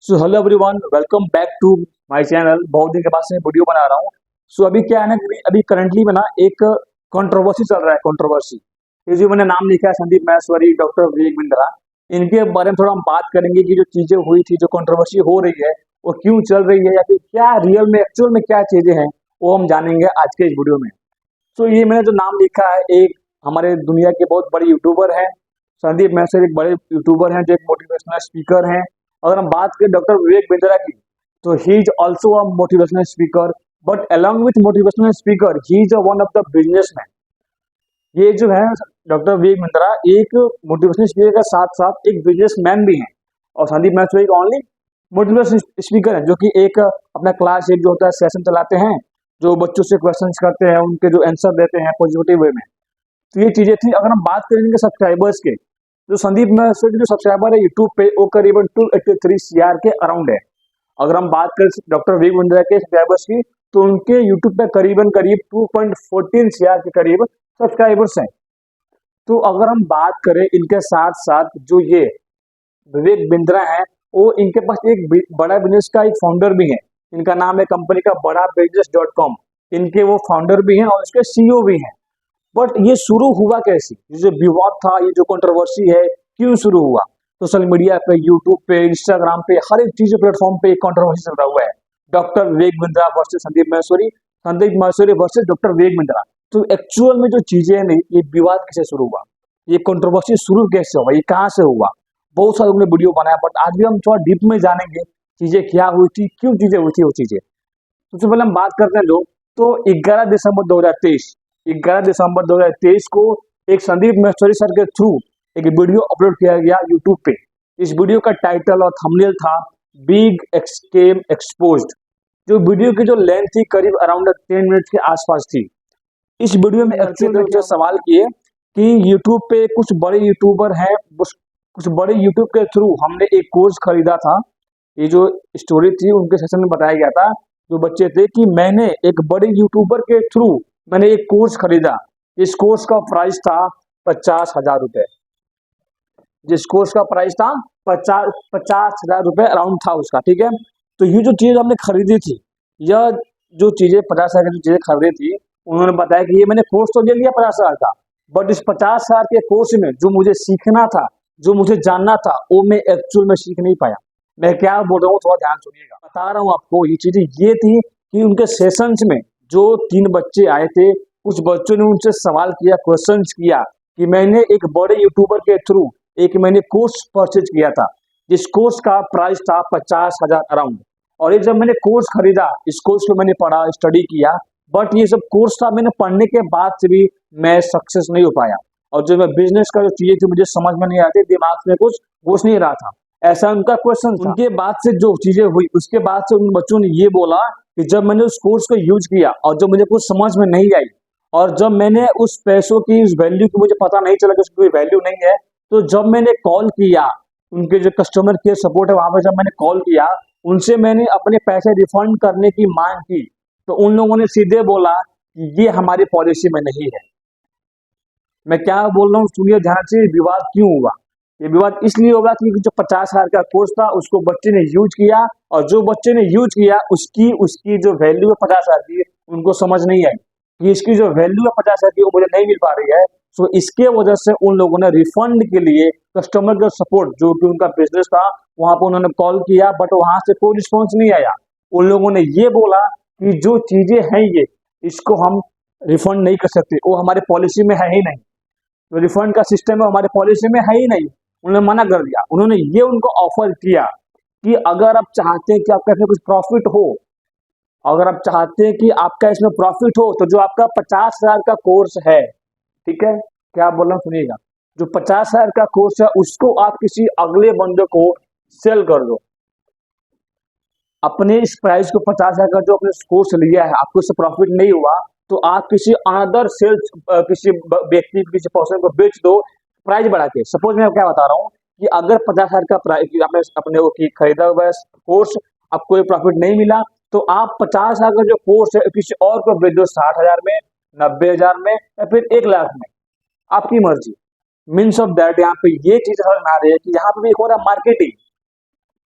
So hello everyone, welcome back to my channel. बहुत दिन के बाद से वीडियो बना रहा हूँ। सो अभी क्या है ना कि अभी करंटली में ना एक कंट्रोवर्सी चल रहा है। कंट्रोवर्सी, ये जो मैंने नाम लिखा है संदीप माहेश्वरी, डॉक्टर विवेक बिंद्रा, इनके बारे में थोड़ा हम बात करेंगे कि जो चीजें हुई थी, जो कंट्रोवर्सी हो रही है वो क्यों चल रही है, या फिर क्या रियल में एक्चुअल में क्या चीजें हैं, वो हम जानेंगे आज के इस वीडियो में। तो ये मैंने जो नाम लिखा है, एक हमारे दुनिया के बहुत बड़े यूट्यूबर हैं। संदीप माहेश्वरी एक बड़े यूट्यूबर हैं जो एक मोटिवेशनल स्पीकर हैं। अगर हम बात करें डॉक्टर विवेक बिंद्रा की, तो he is also a motivational speaker, but along with motivational speaker he is one of the businessman. ये जो है डॉक्टर विवेक बिंद्रा एक मोटिवेशनल स्पीकर के साथ साथ एक बिजनेसमैन भी हैं। और Sandeep Maheshwari only motivational speaker है, जो कि एक अपना क्लास एक जो होता है सेशन चलाते हैं, जो बच्चों से क्वेश्चंस करते हैं, उनके जो आंसर देते हैं पॉजिटिव वे में। तो ये चीजें थी। अगर हम बात करें इनके सब्सक्राइबर्स के, जो संदीप माहेश्वरी के जो सब्सक्राइबर है यूट्यूब पे, वो करीबन 283 CR के अराउंड है। अगर हम बात करें डॉक्टर विवेक बिंद्रा के सब्सक्राइबर्स की, तो उनके यूट्यूब पे करीबन करीब 2.14 CR के करीब सब्सक्राइबर्स हैं। तो अगर हम बात करें इनके साथ साथ जो ये विवेक बिंद्रा है, वो इनके पास एक बड़ा बिजनेस का एक फाउंडर भी है। इनका नाम है कंपनी का बड़ा बिजनेस.com। इनके वो फाउंडर भी हैं और इसके CEO भी हैं। बट ये शुरू हुआ कैसे, ये जो विवाद था, ये जो कंट्रोवर्सी है, क्यों शुरू हुआ? सोशल मीडिया पे, यूट्यूब पे, इंस्टाग्राम पे, हर एक चीज प्लेटफॉर्म पे एक कंट्रोवर्सी चल रहा हुआ है। Doctor Vivek Bindra versus Sandeep Maheshwari, Sandeep Maheshwari versus doctor Vivek Bindra. तो एक्चुअल में जो चीजें हैं, ये विवाद कैसे शुरू हुआ, ये कंट्रोवर्सी शुरू कैसे हुआ, ये कहाँ से हुआ? बहुत सारे हमने वीडियो बनाया, बट आज भी हम थोड़ा डीप में जानेंगे चीजें क्या हुई थी, क्यों चीजें हुई थी वो चीजें। सबसे पहले हम बात करते हैं लोग, तो 11 दिसंबर 2023, 11 दिसंबर 2023 को एक संदीप माहेश्वरी सर के थ्रू एक वीडियो अपलोड किया गया यूट्यूब पे। इस वीडियो का टाइटल और थंबनेल था बिग एक्सकेम एक्सपोज्ड। जो वीडियो की जो लेंथ थी करीब अराउंड 10 मिनट के आसपास थी। इस वीडियो में एक्चुअली में सवाल किए कि यूट्यूब पे कुछ बड़े यूट्यूबर हैं, कुछ बड़े यूट्यूब के थ्रू हमने एक कोर्स खरीदा था। ये जो स्टोरी थी उनके सेशन में बताया गया था, जो बच्चे थे, कि मैंने एक बड़े यूट्यूबर के थ्रू मैंने एक कोर्स खरीदा। इस कोर्स का प्राइस था 50,000 रुपए। जिस कोर्स का प्राइस था 50,000 रुपए अराउंड था उसका, ठीक है। तो ये जो चीज हमने खरीदी थी, यह जो चीजें 50,000 की जो चीजें खरीदी थी, उन्होंने बताया कि ये मैंने कोर्स तो ले लिया 50,000 का, बट इस 50,000 के कोर्स में जो मुझे सीखना था, जो मुझे जानना था, वो मैं एक्चुअल में सीख नहीं पाया। मैं क्या बोल रहा हूँ, थोड़ा ध्यान सुनिएगा। बता रहा हूँ आपको, ये चीजें ये थी कि उनके सेशंस में जो 3 बच्चे आए थे, कुछ बच्चों ने उनसे सवाल किया, क्वेश्चंस किया कि मैंने एक बड़े यूट्यूबर के थ्रू एक मैंने कोर्स परचेज किया था, जिस कोर्स का प्राइस था 50,000 अराउंड। और ये जब मैंने कोर्स खरीदा, इस कोर्स को मैंने पढ़ा, स्टडी किया, बट ये सब कोर्स था, मैंने पढ़ने के बाद से भी मैं सक्सेस नहीं हो पाया। और जो मैं बिजनेस का जो चीजें थी मुझे समझ में नहीं आती, दिमाग में कुछ घुस नहीं रहा था, ऐसा उनका क्वेश्चन था। उनके बाद से जो चीजें हुई, उसके बाद से उन बच्चों ने ये बोला कि जब मैंने उस कोर्स को यूज किया और जब मुझे कुछ समझ में नहीं आई, और जब मैंने उस पैसों की, उस वैल्यू की मुझे पता नहीं चला कि उसकी कोई वैल्यू नहीं है, तो जब मैंने कॉल किया, उनके जो कस्टमर केयर सपोर्ट है वहां पर जब मैंने कॉल किया, उनसे मैंने अपने पैसे रिफंड करने की मांग की, तो उन लोगों ने सीधे बोला कि ये हमारी पॉलिसी में नहीं है। मैं क्या बोल रहा हूँ सुनिए ध्यान से। विवाद क्यों हुआ? ये विवाद इसलिए होगा कि जो 50,000 का कोर्स था उसको बच्चे ने यूज किया, और जो बच्चे ने यूज किया उसकी उसकी जो वैल्यू है 50,000 की, उनको समझ नहीं आई कि इसकी जो वैल्यू है 50,000 की वो मुझे नहीं मिल पा रही है। सो इसके वजह से उन लोगों ने रिफंड के लिए कस्टमर का सपोर्ट, जो कि उनका बिजनेस था, वहां पर उन्होंने कॉल किया, बट वहां से कोई रिस्पॉन्स नहीं आया। उन लोगों ने ये बोला कि जो चीजें हैं ये, इसको हम रिफंड नहीं कर सकते, वो हमारे पॉलिसी में है ही नहीं। जो रिफंड का सिस्टम है हमारे पॉलिसी में है ही नहीं। उन्होंने मना कर दिया। उन्होंने ये उनको ऑफर किया कि अगर आप चाहते हैं कि आपका इसमें कुछ प्रॉफिट हो, अगर आप चाहते हैं कि आपका इसमें प्रॉफिट हो, तो जो आपका 50,000 का कोर्स है, ठीक है, क्या बोल रहा हूँ सुनिएगा, जो 50,000 का कोर्स है उसको आप किसी अगले बंदे को सेल कर दो। अपने इस प्राइस को 50,000 का जो आपने कोर्स लिया है, आपको इससे प्रॉफिट नहीं हुआ, तो आप किसी अनदर सेल्स, किसी व्यक्ति, किसी पर्सन को बेच दो प्राइस बढ़ा के। सपोज मैं क्या बता रहा हूँ कि अगर 50,000 का प्राइस आपने अपने वो की खरीदा हुआ कोर्स, आपको प्रॉफिट नहीं मिला, तो आप 50,000 का जो कोर्स है किसी और को बेच दो 60,000 में, 90,000 में, या फिर 1,00,000 में, आपकी मर्जी। मीन्स ऑफ दैट यहाँ पे ये चीज समझ में आ रही है कि यहाँ पे भी हो रहा मार्केटिंग।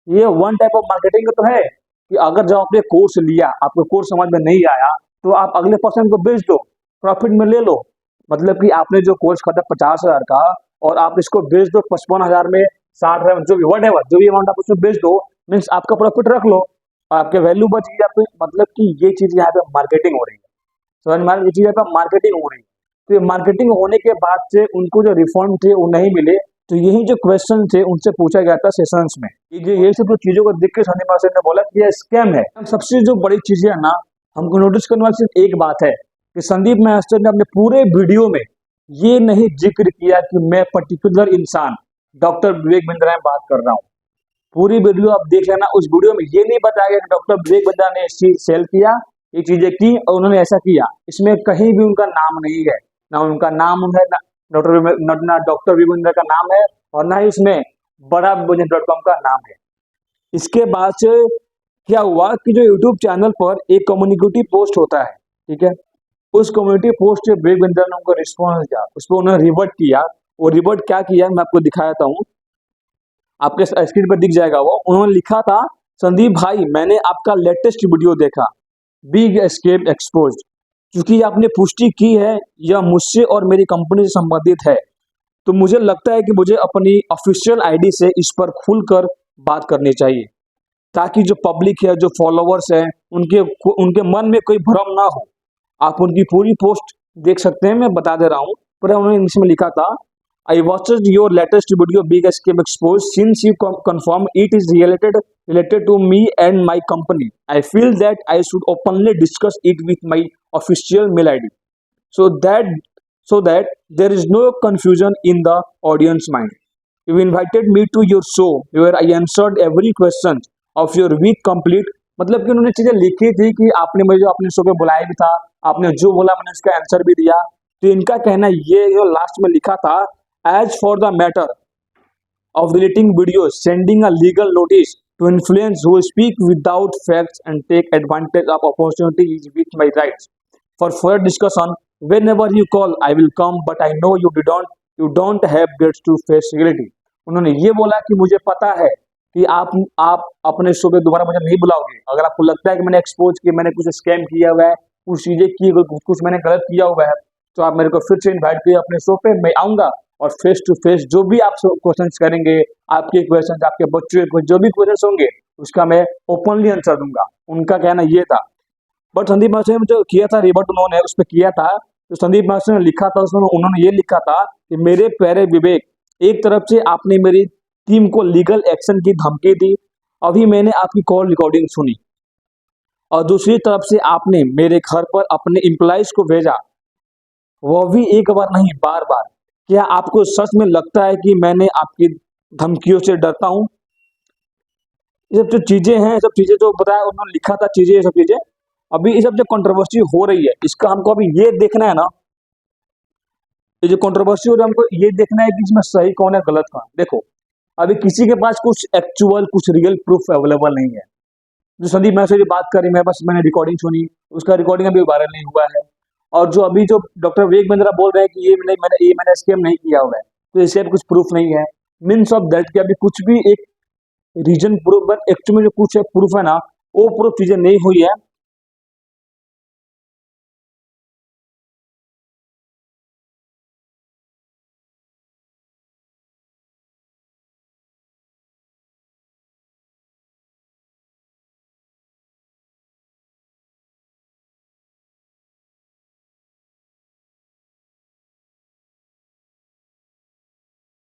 ये वन टाइप ऑफ मार्केटिंग तो है कि अगर जब आपने कोर्स लिया, आपको कोर्स समझ में नहीं आया, तो आप अगले पर्सन को बेच दो, प्रॉफिट में ले लो। मतलब कि आपने जो कोर्स खरीदा 50,000 का और आप इसको बेच दो 55,000 में, 60,000, जो भी whatever, जो भी अमाउंट आप उसमें बेच दो, मीन्स आपका प्रॉफिट रख लो, आपके वैल्यू बच गई आपकी। मतलब कि ये चीज यहाँ पे मार्केटिंग हो रही है, समझ में आ रहा है? ये चीज यहाँ पे मार्केटिंग हो रही है। तो ये मार्केटिंग होने के बाद से उनको जो रिफंड थे वो नहीं मिले, तो यही जो क्वेश्चन थे उनसे पूछा गया था सेशंस में। ये सब चीजों को देख के संदीप मास्टर ने बोला कि ये स्कैम है। सबसे जो बड़ी चीज है ना, हमको नोटिस करने वाली सिर्फ एक बात है कि संदीप मास्टर ने अपने पूरे वीडियो में ये नहीं जिक्र किया कि मैं पर्टिकुलर इंसान डॉक्टर विवेक बिंद्रा में बात कर रहा हूँ। पूरी वीडियो आप देख लेना, उस वीडियो में ये नहीं बताया गया कि डॉक्टर विवेक बिंद्रा ने इस चीज सेल किया, ये चीजें की और उन्होंने ऐसा किया। इसमें कहीं भी उनका नाम नहीं है, ना उनका नाम है, ना डॉक्टर विवेक बिंद्रा का नाम है, और ना ही इसमें बड़ा .com का नाम है। इसके बाद से क्या हुआ कि जो यूट्यूब चैनल पर एक कम्युनिटी पोस्ट होता है, ठीक है, उस कम्युनिटी पोस्ट से विवेक बिंद्रा ने उनको रिस्पॉन्स दिया, उस पर उन्होंने रिवर्ट किया। वो रिवर्ट क्या किया मैं आपको दिखाता हूँ, आपके स्क्रीन पर दिख जाएगा। वो उन्होंने लिखा था, संदीप भाई मैंने आपका लेटेस्ट वीडियो देखा, बिग एस्केप एक्सपोज्ड, क्योंकि आपने पुष्टि की है यह मुझसे और मेरी कंपनी से संबंधित है, तो मुझे लगता है कि मुझे अपनी ऑफिशियल आईडी से इस पर खुलकर बात करनी चाहिए, ताकि जो पब्लिक है, जो फॉलोअर्स हैं, उनके उनके मन में कोई भ्रम ना हो। आप उनकी पूरी पोस्ट देख सकते हैं, मैं बता दे रहा हूँ। पर उन्होंने इसमें लिखा था, I watched your latest video, Big Escape Exposed. Since you confirm it is related to me and my company, I feel that I should openly discuss it with my official mail ID, so that there is no confusion in the audience mind. You invited me to your show where I answered every question of your with complete. मतलब कि उन्होंने चीजें लिखी थी कि आपने मुझे अपने शो पे बुलाया भी था, आपने जो बोला मैंने उसका आंसर भी दिया। तो इनका कहना ये जो लास्ट में लिखा था, as for the matter of deleting videos, sending a legal notice to influence who speak without facts and take advantage of opportunity is with my rights. For further discussion, whenever you call, I will come, but I know you don't have guts to face reality. उन्होंने ये बोला कि मुझे पता है कि आप अपने शो पे दोबारा मुझे नहीं बुलाओगे। अगर आपको लगता है कि मैंने एक्सपोज किया, मैंने कुछ स्कैम किया हुआ है, कुछ चीजें की, कुछ मैंने गलत किया हुआ है, तो आप मेरे को फिर से इन्वाइट किए अपने शो पे, मैं आऊंगा और फेस टू फेस जो भी आप क्वेश्चंस करेंगे, आपके क्वेश्चंस, आपके बच्चों के जो भी क्वेश्चंस होंगे, उसका मैं ओपनली आंसर दूंगा। उनका कहना ये था। बट संदीप मास्टर ने जो किया था रिबट, उन्होंने उस पर किया था, तो संदीप मास्टर ने लिखा था उसमें, उन्होंने ये लिखा था कि मेरे प्यारे विवेक, एक तरफ से आपने मेरी टीम को लीगल एक्शन की धमकी दी, अभी मैंने आपकी कॉल रिकॉर्डिंग सुनी, और दूसरी तरफ से आपने मेरे घर पर अपने एम्प्लॉइज को भेजा, वह भी एक बार नहीं बार बार। क्या आपको सच में लगता है कि मैंने आपकी धमकियों से डरता हूं? ये सब जो चीजें हैं, सब चीजें जो बताया उन्होंने लिखा था चीजें, ये सब चीजें अभी ये सब जो कंट्रोवर्सी हो रही है, इसका हमको अभी ये देखना है ना, ये जो कंट्रोवर्सी हो रही है हमको ये देखना है कि इसमें सही कौन है गलत कौन है। देखो अभी किसी के पास कुछ एक्चुअल, कुछ रियल प्रूफ अवेलेबल नहीं है। जो संदीप मैं से बात करी, मैं बस मैंने रिकॉर्डिंग सुनी, उसका रिकॉर्डिंग अभी वायरल नहीं हुआ है। और जो अभी जो डॉक्टर विवेक बिंद्रा बोल रहे हैं कि मैंने स्कैम नहीं किया हुआ है, तो इससे कुछ प्रूफ नहीं है। मीन्स ऑफ दैट कि अभी कुछ भी एक रीजन प्रूफ, बट एक्चुअली जो कुछ प्रूफ है ना, वो प्रूफ चीजें नहीं हुई है।